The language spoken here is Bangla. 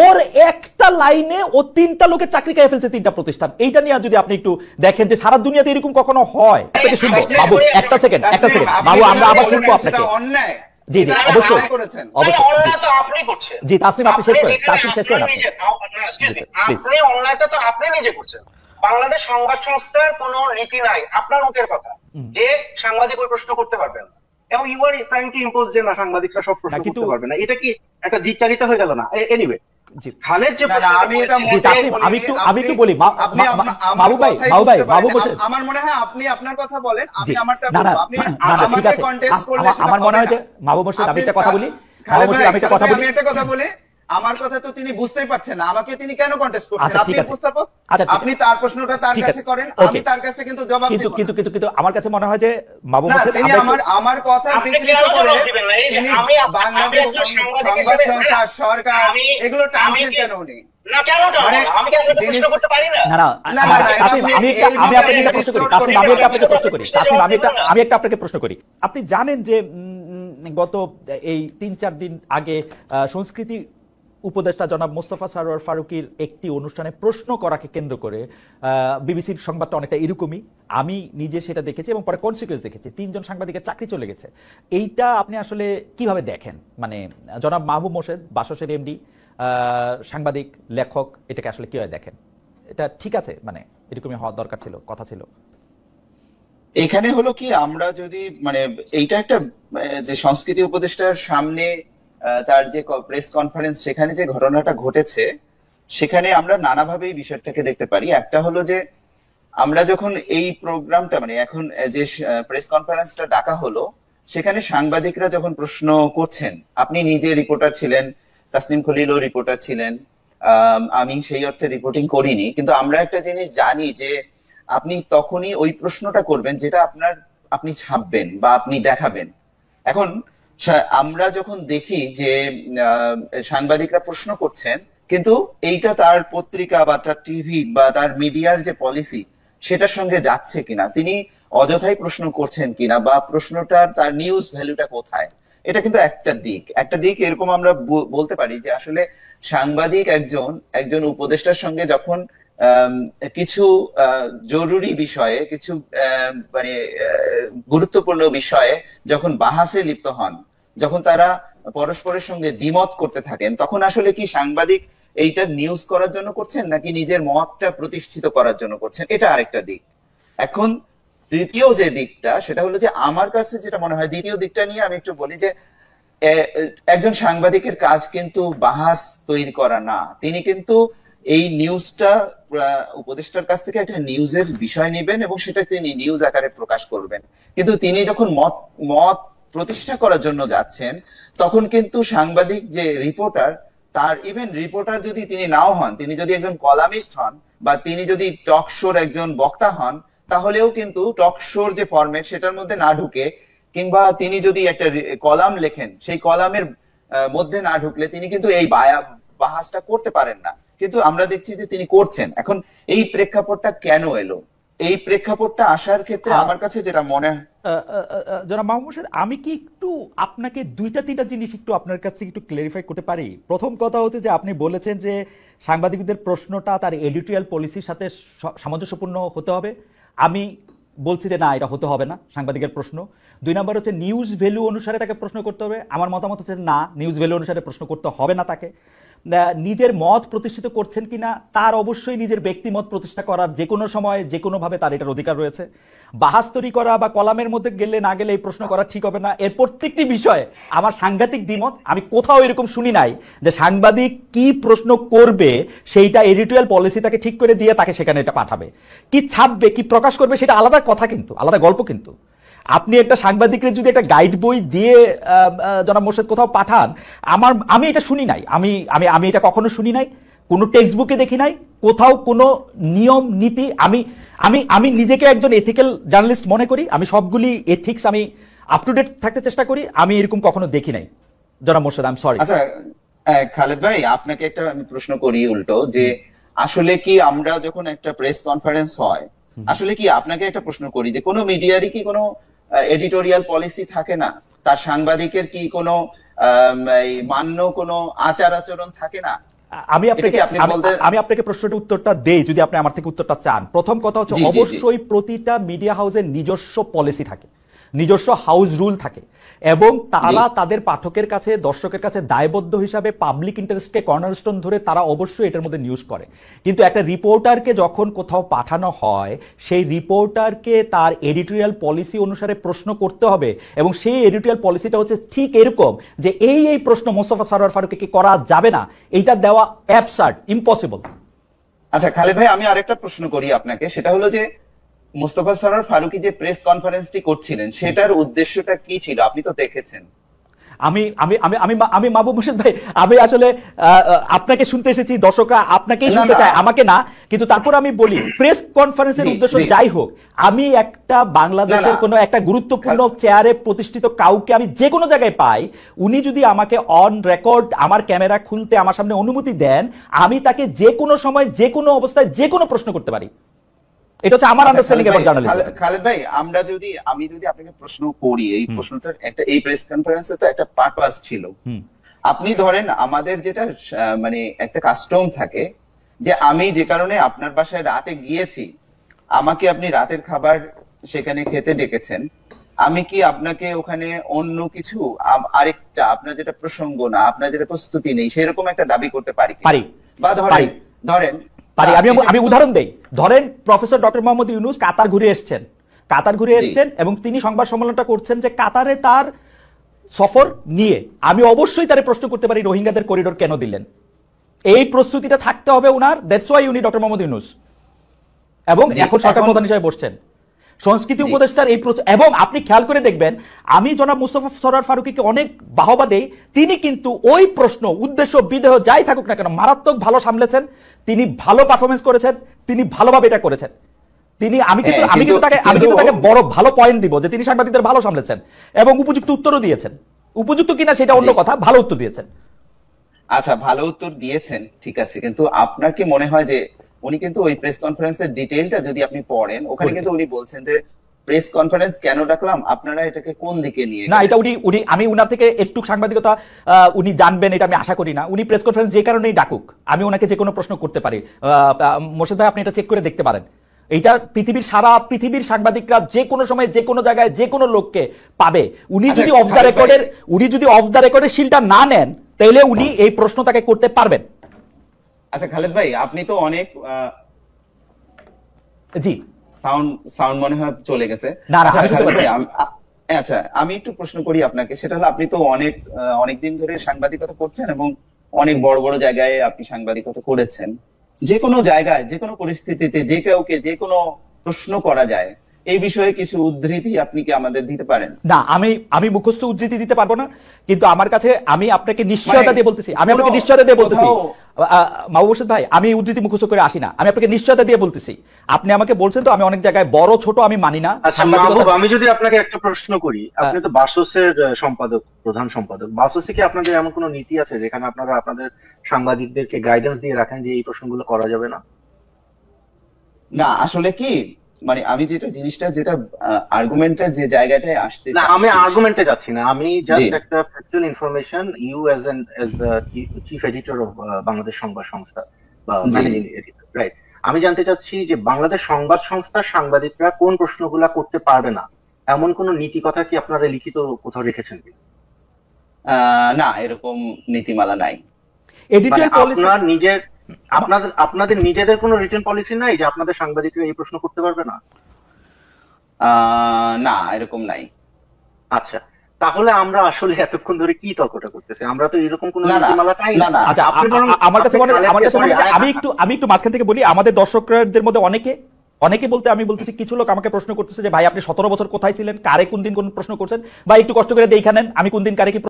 ওর একটা লাইনে ও 3টা লোকের চাকরি খেয়ে ফেলছে, 3টা প্রতিষ্ঠান। এইটা নিয়ে যদি আপনি একটু দেখেন যে সারা দুনিয়াতে এরকম কখনো হয়। শুনবো বাবু, একটা সেকেন্ড বাবু, আমরা আবার শুনবো আপনাকে। জি জি অবশ্যই অন্যায় তো আপনি করছেন। জি তাসনিম, আপনি শেষ করেন। তাসনিম শেষ করেন। আপনি অন্যায়টা তো আপনি নিজে করছেন। বাংলাদেশ সংবাদ সংস্থার কোনো নীতি নাই, আপনার মুখের কথা, যে সাংবাদিক ওই প্রশ্ন করতে পারবেন না, এবং you are trying to impose যে না সাংবাদিকরা সব প্রশ্ন করতে পারবে না। এটা কি একটা দ্বিচারিতা হয়ে গেল না? এনিওয়ে খালেদ যে আমি একটু বলি বাবু ভাই, বাবু বসে, আমার মনে হয় আপনি আপনার কথা বলেন, আমি আমারটা বলবো। আপনি আমাকে কন্টেস্ট করলে আমার মনে হয় যে বাবু বসে আমি একটা কথা বলি, আমি একটা কথা বলি, আমার কথা তো তিনি বুঝতেই পারছেন না, আমাকে তিনি কেন কন্টেস্ট করছেন? আপনি উপস্থাপক, আপনি তার প্রশ্নটা তার কাছে করেন, আমি তার কাছে কিন্তু জবাব দেব। কিন্তু আমার কাছে মনে হয় যে বাবু তিনি আমার কথা বিকৃত করে তিনি বাংলাদেশ সংবাদ সংস্থা, সরকার এগুলো টানছেন কেন উনি? আমি আপনাকে প্রশ্ন করি। আপনি জানেন যে গত এই 3-4 দিন আগে সংস্কৃতি উপদেষ্টা জনাব মোস্তফা সরোয়ার ফারুকীর একটি অনুষ্ঠানে প্রশ্ন করাকে কেন্দ্র করে বিবিসির সংবাদটা অনেকটা এরকমই, আমি নিজে সেটা দেখেছি এবং পরে কনসিকুয়েন্স দেখেছি, 3 জন সাংবাদিকের চাকরি চলে গেছে। এইটা আপনি আসলে কিভাবে দেখেন? মানে জনাব মাহবুব মোর্শেদ, বাসসের এমডি, সাংবাদিক, লেখক, এটাকে আসলে কিভাবে দেখেন? এটা ঠিক আছে? মানে এরকমই হওয়ার দরকার ছিল, কথা ছিল। এখানে হলো কি, আমরা যদি মানে এইটা একটা যে সংস্কৃতি উপদেষ্টার সামনে তার যে প্রেস কনফারেন্স, সেখানে যে ঘটনাটা ঘটেছে, সেখানে আমরা নানাভাবে এই বিষয়টাকে দেখতে পারি। একটা হলো যে আমরা যখন এই প্রোগ্রামটা মানে এখন যে প্রেস কনফারেন্সটা ডাকা হলো, সেখানে সাংবাদিকরা যখন প্রশ্ন করছেন, আপনি নিজে রিপোর্টার ছিলেন, তাসনিম খলিলও রিপোর্টার ছিলেন, আমি সেই অর্থে রিপোর্টিং করিনি, কিন্তু আমরা একটা জিনিস জানি যে আপনি তখনই ওই প্রশ্নটা করবেন যেটা আপনি ছাপবেন বা আপনি দেখাবেন। এখন আমরা যখন দেখি যে সাংবাদিকরা প্রশ্ন করছেন, কিন্তু এইটা তার পত্রিকা বা তার টিভি বা তার মিডিয়ার যে পলিসি সেটার সঙ্গে যাচ্ছে কিনা, তিনি অযথাই প্রশ্ন করছেন কিনা, বা প্রশ্নটার তার নিউজ ভ্যালুটা কোথায়, এটা কিন্তু একটা দিক এরকম আমরা বলতে পারি যে আসলে সাংবাদিক একজন উপদেষ্টার সঙ্গে যখন কিছু জরুরি বিষয়ে, কিছু মানে গুরুত্বপূর্ণ বিষয়ে যখন বাহাসে লিপ্ত হন, যখন তারা পরস্পরের সঙ্গে দ্বিমত করতে থাকেন, তখন আসলে কি সাংবাদিক এইটা নিউজ করার জন্য করছেন নাকি নিজের মতটা প্রতিষ্ঠিত করার জন্য করছেন, এটা আরেকটা দিক। এখন তৃতীয় যে দিকটা, সেটা হলো যে আমার কাছে যেটা মনে হয়, দ্বিতীয় দিকটা নিয়ে আমি একটু বলি যে একজন সাংবাদিকের কাজ কিন্তু বাহাস তৈরি করা না, তিনি কিন্তু এই নিউজটা উপদেষ্টার কাছ থেকে একটা নিউজের বিষয় নেবেন এবং সেটা তিনি নিউজ আকারে প্রকাশ করবেন। কিন্তু তিনি যখন মত প্রতিষ্ঠা করার জন্য যাচ্ছেন, তখন কিন্তু সাংবাদিক যে রিপোর্টার, তার ইভেন রিপোর্টার যদি তিনি নাও হন, তিনি যদি একজন কলামিস্ট হন বা তিনি যদি টক শোর একজন বক্তা হন, তাহলেও কিন্তু টক শোর যে ফরম্যাট সেটার মধ্যে না ঢুকে, কিংবা তিনি যদি একটা কলাম লেখেন, সেই কলামের মধ্যে না ঢুকলে তিনি কিন্তু এই বাহাসটা করতে পারেন না। কিন্তু আমরা দেখছি যে তিনি করছেন। এখন এই প্রেক্ষাপটটা কেন এলো? এই প্রেক্ষাপটটা আসার ক্ষেত্রে আমার কাছে যেটা মনে হয়, জনাব মাহবুব মোর্শেদ, আমি কি একটু আপনাকে 2-3টা জিনিস একটু আপনার কাছ থেকে একটু ক্লারিফাই করতে পারি? প্রথম কথা হচ্ছে যে আপনি বলেছেন যে সাংবাদিকদের প্রশ্নটা তার এডিটোরিয়াল পলিসির সাথে সামঞ্জস্যপূর্ণ হতে হবে। আমি বলছি যে না, এটা হতে হবে না সাংবাদিকের প্রশ্ন। 2 নম্বর হচ্ছে নিউজ ভ্যালু অনুসারে তাকে প্রশ্ন করতে হবে। আমার মতামত হচ্ছে না, নিউজ ভ্যালু অনুসারে প্রশ্ন করতে হবে না তাকে। নিজের মত প্রতিষ্ঠিত করছেন কিনা, তার অবশ্যই নিজের ব্যক্তিমত প্রতিষ্ঠা করার যে কোনো সময় যে কোনোভাবে তার এটার অধিকার রয়েছে। বাহাস তৈরি করা বা কলামের মধ্যে গেলে না গেলে এই প্রশ্ন করা ঠিক হবে না। এর প্রত্যেকটি বিষয়ে আমার সাংঘাতিক দ্বিমত। আমি কোথাও এরকম শুনি নাই যে সাংবাদিক কি প্রশ্ন করবে সেইটা এডিটোরিয়াল পলিসি তাকে ঠিক করে দিয়ে তাকে সেখানে এটা পাঠাবে। কি ছাপবে, কি প্রকাশ করবে, সেটা আলাদা কথা, কিন্তু আলাদা গল্প। কিন্তু আপনি একটা সাংবাদিকের যদি একটা গাইড বই দিয়ে জনাব মোর্শেদ কোথাও পাঠান, আমি এটা শুনি নাই, আমি এটা কখনো শুনি নাই, কোনো টেক্সট বুকে দেখি নাই, কোথাও কোনো নিয়ম নীতি। আমি নিজেকে একজন এথিক্যাল জার্নালিস্ট মনে করি, আমি সবগুলি এথিক্স আমি আপ টু ডেট থাকতে চেষ্টা করি, আমি এরকম কখনো দেখি নাই জনাব মোর্শেদ। I am sorry. আচ্ছা খালেদ ভাই, আপনাকে একটা আমি প্রশ্ন করি উল্টো, যে আসলে কি আমরা যখন একটা প্রেস কনফারেন্স হয়, আসলে কি আপনাকে একটা প্রশ্ন করি যে কোনো মিডিয়ারই কি কোনো এডিটোরিয়াল পলিসি থাকে না? তার সাংবাদিকের কি কোনো মান্য কোনো আচার আচরণ থাকে না? আমি আপনাকে আমি আপনাকে প্রশ্নটার উত্তরটা দেই, যদি আপনি আমার থেকে উত্তরটা চান। প্রথম কথা হচ্ছে, অবশ্যই প্রতিটা মিডিয়া হাউসের নিজস্ব পলিসি থাকে, নিজস্ব হাউস রুল থাকে, এবং তারা তাদের পাঠকের কাছে, দর্শকের কাছে দায়বদ্ধ হিসাবে পাবলিক ইন্টারেস্টকে কর্নারস্টোন ধরে তারা অবশ্যই এটার মধ্যে নিউজ করে। কিন্তু একটা রিপোর্টারকে যখন কোথাও পাঠানো হয়, সেই রিপোর্টারকে তার এডিটোরিয়াল পলিসি অনুসারে প্রশ্ন করতে হবে, এবং সেই এডিটোরিয়াল পলিসিটা হচ্ছে ঠিক এরকম যে এই প্রশ্ন মোস্তফা সরোয়ার ফারুকীকে করা যাবে না, এইটা দেওয়া অ্যাবসার্ড, ইম্পসিবল। আচ্ছা খালেদ ভাই, আমি আরেকটা প্রশ্ন করি আপনাকে, সেটা হলো যে মোস্তফা সরোয়ার ফারুকী যে প্রেস কনফারেন্সটি করছিলেন সেটার উদ্দেশ্যটা কি ছিল? আপনি তো দেখেছেন। আমি আমি আমি আমি আমি মাহবুব মুর্শিদ ভাই, আমি আসলে আপনাকে শুনতে এসেছি, দর্শকরা আপনাকেই শুনতে চায়, আমাকে না। কিন্তু তারপর আমি বলি, প্রেস কনফারেন্সের উদ্দেশ্য যাই হোক, আমি একটা বাংলাদেশের কোনো একটা গুরুত্বপূর্ণ চেয়ারে প্রতিষ্ঠিত কাউকে আমি যে কোনো জায়গায় পাই, উনি যদি আমাকে অন রেকর্ড আমার ক্যামেরা খুলতে আমার সামনে অনুমতি দেন, আমি তাকে যে কোনো সময়, যে কোনো অবস্থায়, যে কোনো প্রশ্ন করতে পারি। এটা হচ্ছে আমার আন্ডারস্ট্যান্ডিং অ্যাবাউট জার্নালিজম। খালেদ ভাই, আমি যদি আপনাকে প্রশ্ন করি, এই প্রশ্নটার একটা, এই প্রেস কনফারেন্সে তো একটা পারপাস ছিল। আপনি ধরেন আমাদের যেটা মানে একটা কাস্টম থাকে যে আমি যে কারণে আপনার বাসায় রাতে গিয়েছি, আমাকে আপনি রাতের খাবার সেখানে খেতে ডেকেছেন, আমি কি আপনাকে ওখানে অন্য কিছু আরেকটা আপনার যেটা প্রসঙ্গ না, আপনার যেটা প্রস্তুতি নেই, সেরকম একটা দাবি করতে পারি? বা ধরেন আমি উদাহরণ দেই, ধরেন প্রফেসর ডক্টর মোহাম্মদ ইউনূস কাতার ঘুরে এসেছেন এবং তিনি সংবাদ সম্মেলনটা করছেন যে কাতারে তার সফর নিয়ে আমি অবশ্যই তারে প্রশ্ন করতে পারি, রোহিঙ্গাদের করিডোর কেন দিলেন? এই প্রস্তুতিটা থাকতে হবে উনার, দ্যাটস ওয়াই উনি ডক্টর মোহাম্মদ ইউনূস, এবং এখন সরকার প্রধান হিসেবে বসছেন। সংস্কৃতি উপদেষ্টার এই, এবং আপনি খেয়াল করে দেখবেন, আমি জনাব মুস্তফা সরোয়ার ফারুকীকে অনেক বাহবা দেই, তিনি কিন্তু ওই প্রশ্ন, উদ্দেশ্য, বিদেহ যাই থাকুক না কেন, মারাত্মক ভালো সামলেছেন, তিনি ভালো পারফরমেন্স করেছেন, তিনি ভালোভাবে এটা করেছেন। আমি কিন্তু তাকে বড় ভালো পয়েন্ট দিব যে তিনি সাংবাদিকদের ভালো সামলেছেন এবং উপযুক্ত উত্তরও দিয়েছেন। উপযুক্ত কিনা সেটা অন্য কথা, ভালো উত্তর দিয়েছেন। আচ্ছা, ভালো উত্তর দিয়েছেন, ঠিক আছে, কিন্তু আপনার কি মনে হয় যে উনি কিন্তু ওই প্রেস কনফারেন্সের ডিটেইলটা যদি আপনি পড়েন, ওখানে কিন্তু উনি বলছেন যে প্রেস কনফারেন্স কেন ডাকলাম, আপনারা এটাকে কোন দিকে নিয়ে না, এটা আমি উনার থেকে একটু সাংবাদিকতা উনি জানবেন এটা আমি আশা করি না। উনি প্রেস কনফারেন্স যে কারণেই ডাকুক, আমি ওনাকে যে কোনো প্রশ্ন করতে পারি। মোর্শেদ ভাই, আপনি এটা চেক করে দেখতে পারেন, এইটা সারা পৃথিবীর সাংবাদিকরা যে কোনো সময়, যে কোনো জায়গায়, যে কোনো লোককে পাবে। উনি যদি অফ দ্য রেকর্ডের শিলটা না নেন, তাহলে উনি এই প্রশ্ন তাকে করতে পারবেন। আচ্ছা খালেদ ভাই, আপনি তো অনেক জি সাউন্ড মনে হয় চলে গেছে। আচ্ছা, আমি একটু প্রশ্ন করি আপনাকে, সেটা হলো আপনি তো অনেকদিন ধরে সাংবাদিকতা করছেন এবং অনেক বড় বড় জায়গায় আপনি সাংবাদিকতা করেছেন। যে কোনো জায়গায়, যে কোনো পরিস্থিতিতে যে কাউকে যে কোনো প্রশ্ন করা যায়, এই বিষয়ে কিছু উদ্ধৃতি আপনি কি আমাদের দিতে পারেন? না, আমি মুখস্থ উদ্ধৃতি দিতে পারবো না, কিন্তু আমার কাছে আমি আপনাকে নিশ্চয়তা দিয়ে বলতেছি, মাহবুব মুর্শিদ ভাই, আমি উদ্ধৃতি মুখস্থ করে আসি না, আমি আপনাকে নিশ্চয়তা দিয়ে বলতেছি। আপনি আমাকে বলছেন তো, আমি অনেক জায়গায় বড় ছোট আমি মানি না। আচ্ছা মাহবুব, আমি যদি আপনাকে একটা প্রশ্ন করি, আপনি তো বাসসের প্রধান সম্পাদক, বাসসে কি আপনাদের এমন কোনো নীতি আছে যেখানে আপনারা আপনাদের সাংবাদিকদেরকে গাইডেন্স দিয়ে রাখেন যে এই প্রশ্নগুলো করা যাবে না? না, আসলে কি, মানে আমি যেটা আর্গুমেন্টের যে জায়গাটায় আসতে, না আমি আর্গুমেন্টে যাচ্ছি না, আমি জাস্ট একটা factual information, you as the chief editor of Bangladesh Sangbad Sangstha বা ম্যানেজিং এডিটর, রাইট? আমি জানতে চাচ্ছি যে বাংলাদেশ সংবাদ সংস্থার সাংবাদিকরা কোন প্রশ্নগুলা করতে পারবে না, এমন কোন নীতি কথা কি আপনারা লিখিত কোথাও রেখেছেন কি? না, এরকম নীতিমালা নাই। আপনাদের নিজেদের কোনো রিটেন পলিসি নাই যে আপনাদের সাংবাদিকরা এই প্রশ্ন করতে পারবে না? না, এরকম নাই। আচ্ছা, তাহলে আমরা আসলে এতক্ষণ ধরে কি তর্কটা করতেছি? আমরা তো এরকম কোনো নীতিমালা চাই না। আচ্ছা, আমার কাছে আমি একটু মাঝখান থেকে বলি, আমাদের দর্শকদের মধ্যে অনেকে বলতে আমি বলতেছি, কিছু লোক আমাকে প্রশ্ন করতেছে যে ভাই আপনি 17 বছর কোথায় ছিলেন, কারে কোন দিন কোন প্রশ্ন করছেন, বা একটু কষ্ট করে দেখে নেন আমি কোন দিন কারে কি